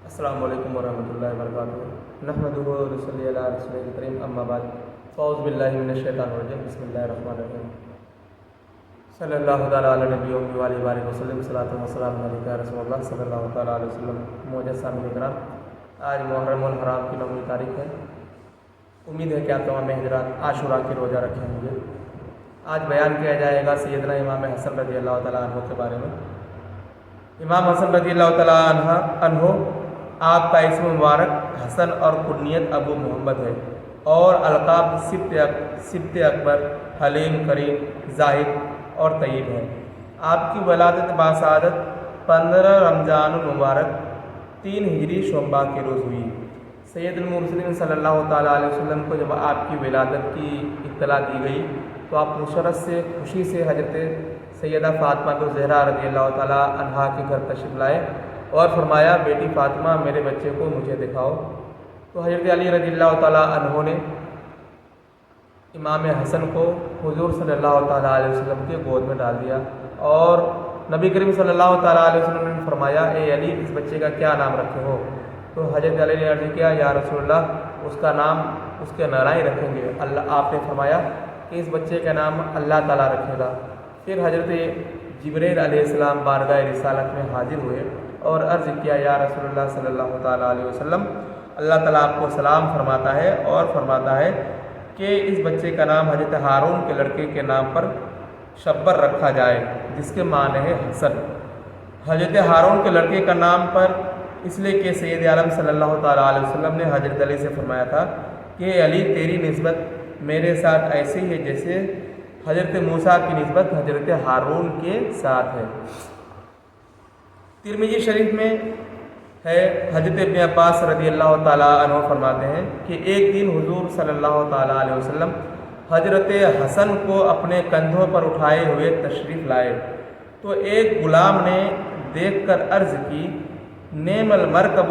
السلام علیکم ورحمۃ اللہ وبرکاتہ نحمدہ و نصلی علی رسولہ الکریم اما بعد فاعوذ باللہ من الشیطان الرجیم بسم اللہ الرحمن الرحیم صلی اللہ تعالیٰ علی نبی و علیہ وآلہ وسلم صلاۃ و سلام علیکہ یا رسول اللہ صلی اللہ تعالیٰ علیہ وسلم۔ معزز سامعین کرام، آج محرم الحرام کی 9ویں تاریخ ہے۔ امید ہے کہ آپ تمام حضرات عاشوراء کے روزہ رکھے ہوں گے۔ آج بیان کیا جائے گا سیدنا امام حسن رضی اللہ تعالیٰ عنہ کے بارے میں۔ امام حسن رضی اللہ تعالیٰ عنہ آپ کا اسم مبارک حسن اور کنیت ابو محمد ہے، اور القاب سبت اکبر، حلیم، کریم، زاہد اور طیب ہے۔ آپ کی ولادت باسعادت 15 رمضان المبارک 3 ہجری شومبا کے روز ہوئی۔ سید المرسلین صلی اللہ تعالیٰ علیہ وسلم کو جب آپ کی ولادت کی اطلاع دی گئی تو آپ مسرت سے خوشی سے حضرت سیدہ فاطمہ الزہرا رضی اللہ تعالیٰ عنہا کے گھر تشریف لائے اور فرمایا، بیٹی فاطمہ میرے بچے کو مجھے دکھاؤ۔ تو حضرت علی رضی اللہ تعالیٰ عنہ نے امام حسن کو حضور صلی اللہ تعالیٰ علیہ وسلم کے گود میں ڈال دیا، اور نبی کریم صلی اللہ تعالیٰ علیہ وسلم نے فرمایا، اے علی، اس بچے کا کیا نام رکھے ہو؟ تو حضرت علی نے عرض کیا، یا رسول اللہ، اس کا نام اس کے نانا ہی رکھیں گے۔ آپ نے فرمایا کہ اس بچے کا نام اللہ تعالیٰ رکھے گا۔ پھر حضرت جبریل علیہ السلام بارگاہ رسالت میں حاضر ہوئے اور عرض کیا، یا رسول اللہ صلی اللہ تعالیٰ علیہ وسلم، اللہ تعالیٰ آپ کو سلام فرماتا ہے اور فرماتا ہے کہ اس بچے کا نام حضرت ہارون کے لڑکے کے نام پر شبر رکھا جائے، جس کے معنی ہے حسن۔ حضرت ہارون کے لڑکے کا نام پر اس لیے کہ سید عالم صلی اللہ تعالیٰ علیہ وسلم نے حضرت علی سے فرمایا تھا کہ علی، تیری نسبت میرے ساتھ ایسی ہے جیسے حضرت موسیٰ کی نسبت حضرت ہارون کے ساتھ ہے۔ ترمذی شریف میں ہے، حضرت ابن عباس رضی اللہ تعالیٰ عنہ فرماتے ہیں کہ ایک دن حضور صلی اللہ تعالیٰ علیہ وسلم حضرت حسن کو اپنے کندھوں پر اٹھائے ہوئے تشریف لائے تو ایک غلام نے دیکھ کر عرض کی، نعم المرکب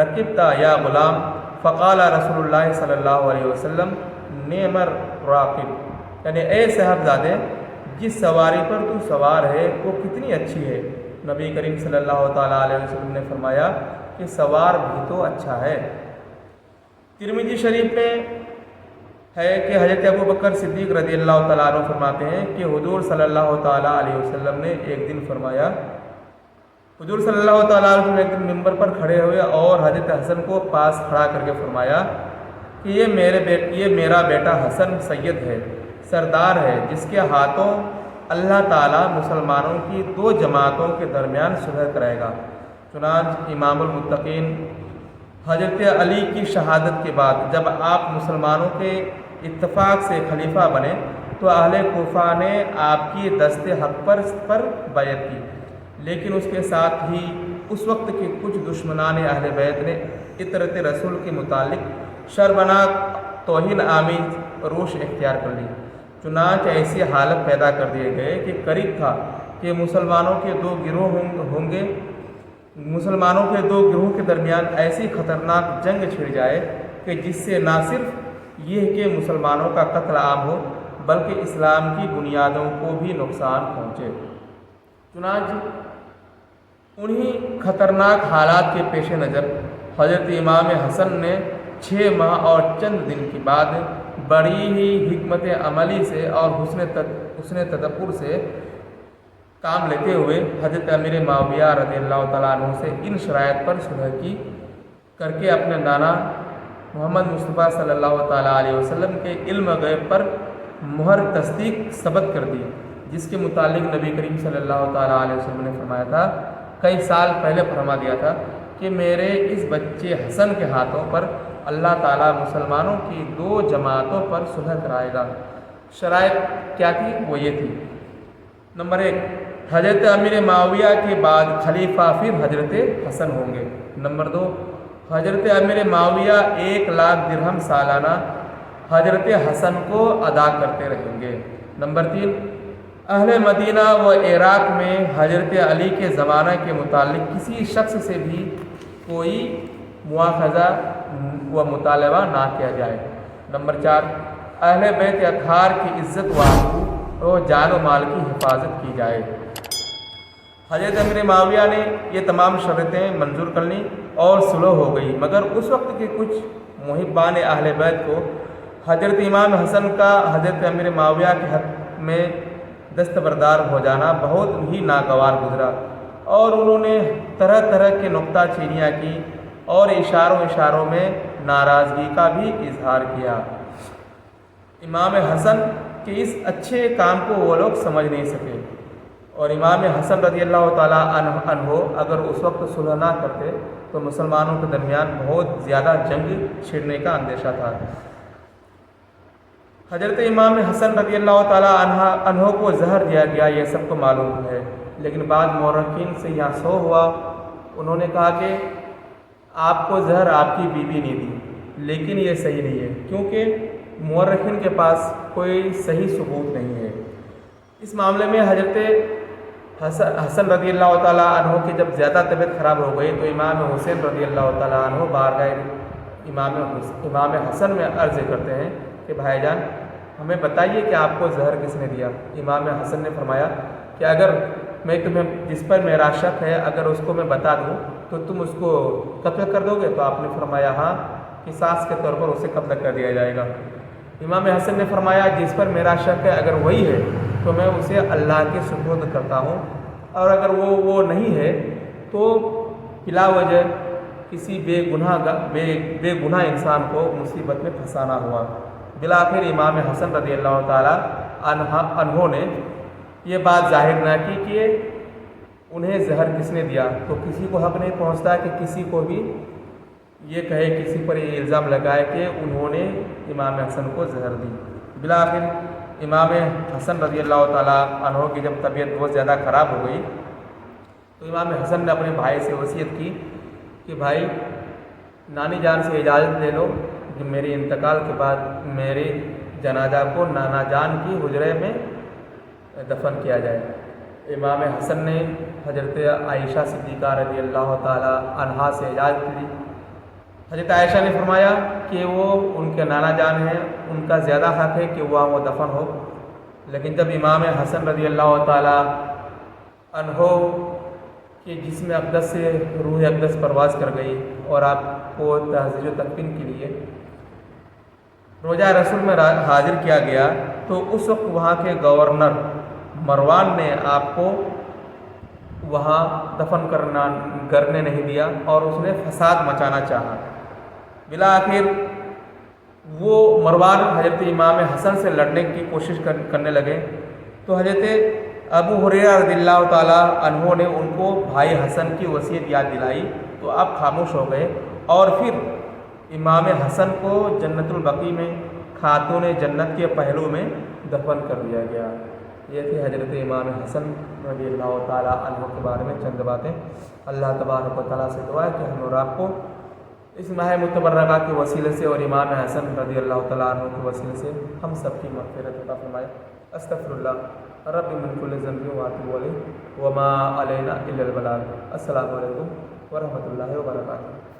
رکبت یا غلام؟ فقال رسول اللہ صلی اللہ علیہ وسلم، نعم الراکب، یعنی اے صاحبزادے، جس سواری پر تو سوار ہے وہ کتنی اچھی ہے۔ نبی کریم صلی اللہ تعالیٰ علیہ وسلم نے فرمایا کہ سوار بھی تو اچھا ہے۔ ترمذی شریف میں ہے کہ حضرت ابو بکر صدیق رضی اللہ تعالیٰ عنہ فرماتے ہیں کہ حضور صلی اللہ تعالیٰ علیہ وسلم نے ایک دن فرمایا، حضور صلی اللہ تعالیٰ علیہ وسلم نے ایک دن ممبر پر کھڑے ہوئے اور حضرت حسن کو پاس کھڑا کر کے فرمایا کہ یہ میرا بیٹا حسن سید ہے، سردار ہے، جس کے ہاتھوں اللہ تعالیٰ مسلمانوں کی 2 جماعتوں کے درمیان صلح کرائے گا۔ چنانچہ امام المتقین حضرت علی کی شہادت کے بعد جب آپ مسلمانوں کے اتفاق سے خلیفہ بنے تو اہل کوفہ نے آپ کی دست حق پر بیعت کی، لیکن اس کے ساتھ ہی اس وقت کے کچھ دشمنان اہل بیت نے اطرت رسول کے متعلق شرمناک توہین آمیز روش اختیار کر لی۔ چنانچہ ایسی حالت پیدا کر دیے گئے کہ قریب تھا کہ مسلمانوں کے 2 گروہوں کے درمیان ایسی خطرناک جنگ چھڑ جائے کہ جس سے نہ صرف یہ کہ مسلمانوں کا قتل عام ہو بلکہ اسلام کی بنیادوں کو بھی نقصان پہنچے۔ چنانچہ انہی خطرناک حالات کے پیش نظر حضرت امام حسن نے 6 ماہ اور چند دن کے بعد بڑی ہی حکمت عملی سے اور حسن تدبر سے کام لیتے ہوئے حضرت امیر معاویہ رضی اللہ تعالیٰ عنہ سے ان شرائط پر صلح کی کر کے اپنے نانا محمد مصطفیٰ صلی اللہ تعالیٰ علیہ وسلم کے علم غیب پر مہر تصدیق ثبت کر دی، جس کے متعلق نبی کریم صلی اللہ تعالیٰ علیہ وسلم نے فرمایا تھا، کئی سال پہلے فرما دیا تھا کہ میرے اس بچے حسن کے ہاتھوں پر اللہ تعالیٰ مسلمانوں کی 2 جماعتوں پر صلح کرائے گا۔ شرائط کیا تھی؟ وہ یہ تھی، نمبر 1، حضرت امیر معاویہ کے بعد خلیفہ پھر حضرت حسن ہوں گے۔ نمبر 2، حضرت امیر معاویہ 1 لاکھ درہم سالانہ حضرت حسن کو ادا کرتے رہیں گے۔ نمبر 3، اہل مدینہ و عراق میں حضرت علی کے زمانہ کے متعلق کسی شخص سے بھی کوئی مواخذہ و مطالبہ نہ کیا جائے۔ نمبر 4، اہل بیت اطہار کی عزت و آبرو اور جان و مال کی حفاظت کی جائے۔ حضرت امیر معاویہ نے یہ تمام شرطیں منظور کر لیں اور صلح ہو گئی، مگر اس وقت کے کچھ محبان اہل بیت کو حضرت امام حسن کا حضرت امیر معاویہ کے حق میں دستبردار ہو جانا بہت ہی ناگوار گزرا، اور انہوں نے طرح طرح کے نکتہ چینیاں کی اور اشاروں میں ناراضگی کا بھی اظہار کیا۔ امام حسن کے اس اچھے کام کو وہ لوگ سمجھ نہیں سکے، اور امام حسن رضی اللہ تعالیٰ عنہ اگر اس وقت صلح نہ کرتے تو مسلمانوں کے درمیان بہت زیادہ جنگ چھڑنے کا اندیشہ تھا۔ حضرت امام حسن رضی اللہ تعالیٰ عنہ کو زہر دیا گیا، یہ سب کو معلوم ہے، لیکن بعض مورخین سے یہاں سو ہوا، انہوں نے کہا کہ آپ کو زہر آپ کی بیوی نے دی، لیکن یہ صحیح نہیں ہے، کیونکہ مورخین کے پاس کوئی صحیح ثبوت نہیں ہے۔ اس معاملے میں حضرت حسن رضی اللہ تعالیٰ عنہ کی جب زیادہ طبیعت خراب ہو گئی تو امام حسین رضی اللہ تعالیٰ عنہ بارگاہ امام حسن میں عرض کرتے ہیں کہ بھائی جان ہمیں بتائیے کہ آپ کو زہر کس نے دیا۔ امام حسن نے فرمایا کہ اگر میں تمہیں جس پر میرا شک ہے اگر اس کو میں بتا دوں تو تم اس کو قتل کر دو گے؟ تو آپ نے فرمایا ہاں، قصاص کے طور پر اسے قتل کر دیا جائے گا۔ امام حسن نے فرمایا جس پر میرا شک ہے اگر وہی ہے تو میں اسے اللہ کے سپرد کرتا ہوں، اور اگر وہ نہیں ہے تو بلا وجہ کسی بے گناہ انسان کو مصیبت میں پھنسانا ہوا۔ بالآخر امام حسن رضی اللہ تعالیٰ عنہ نے یہ بات ظاہر نہ کی کہ انہیں زہر کس نے دیا، تو کسی کو حق نہیں پہنچتا کہ کسی کو بھی یہ کہے، کسی پر یہ الزام لگائے کہ انہوں نے امام حسن کو زہر دی۔ بالآخر امام حسن رضی اللہ تعالیٰ عنہ کی جب طبیعت بہت زیادہ خراب ہو گئی تو امام حسن نے اپنے بھائی سے وصیت کی کہ بھائی نانی جان سے اجازت لے لو کہ میرے انتقال کے بعد میرے جنازہ کو نانا جان کی حجرے میں دفن کیا جائے۔ امام حسن نے حضرت عائشہ صدیقہ رضی اللہ تعالیٰ عنہا سے اجازت لی۔ حضرت عائشہ نے فرمایا کہ وہ ان کے نانا جان ہیں، ان کا زیادہ حق ہے کہ وہ دفن ہو، لیکن جب امام حسن رضی اللہ تعالیٰ عنہ کے جسم اقدس سے روح اقدس پرواز کر گئی اور آپ کو تعزیہ و تکفین کے لیے روضہ رسول میں حاضر کیا گیا تو اس وقت وہاں کے گورنر مروان نے آپ کو وہاں دفن کرنے نہیں دیا اور اس نے فساد مچانا چاہا۔ بالآخر وہ مروان حضرت امام حسن سے لڑنے کی کوشش کرنے لگے تو حضرت ابو ہریرہ رضی اللہ تعالیٰ عنہ نے ان کو بھائی حسن کی وصیت یاد دلائی تو آپ خاموش ہو گئے، اور پھر امام حسن کو جنت البقیع میں خاتون جنت کے پہلو میں دفن کر دیا گیا۔ یہ تھی حضرت امام حسن رضی اللہ تعالیٰ عنہ کے بارے میں چند باتیں۔ اللہ تبارک و تعالیٰ سے دعا ہے کہ ہم اور آپ کو اس ماہ متبرکہ کے وسیلے سے اور امام حسن رضی اللہ تعالیٰ عنہ کے وسیلے سے ہم سب کی مغفرت عطا فرمائے۔ استغفر اللہ رب من کل ذنب واتوب الیہ وما علینا الا البلاغ۔ السلام علیکم ورحمۃ اللہ وبرکاتہ۔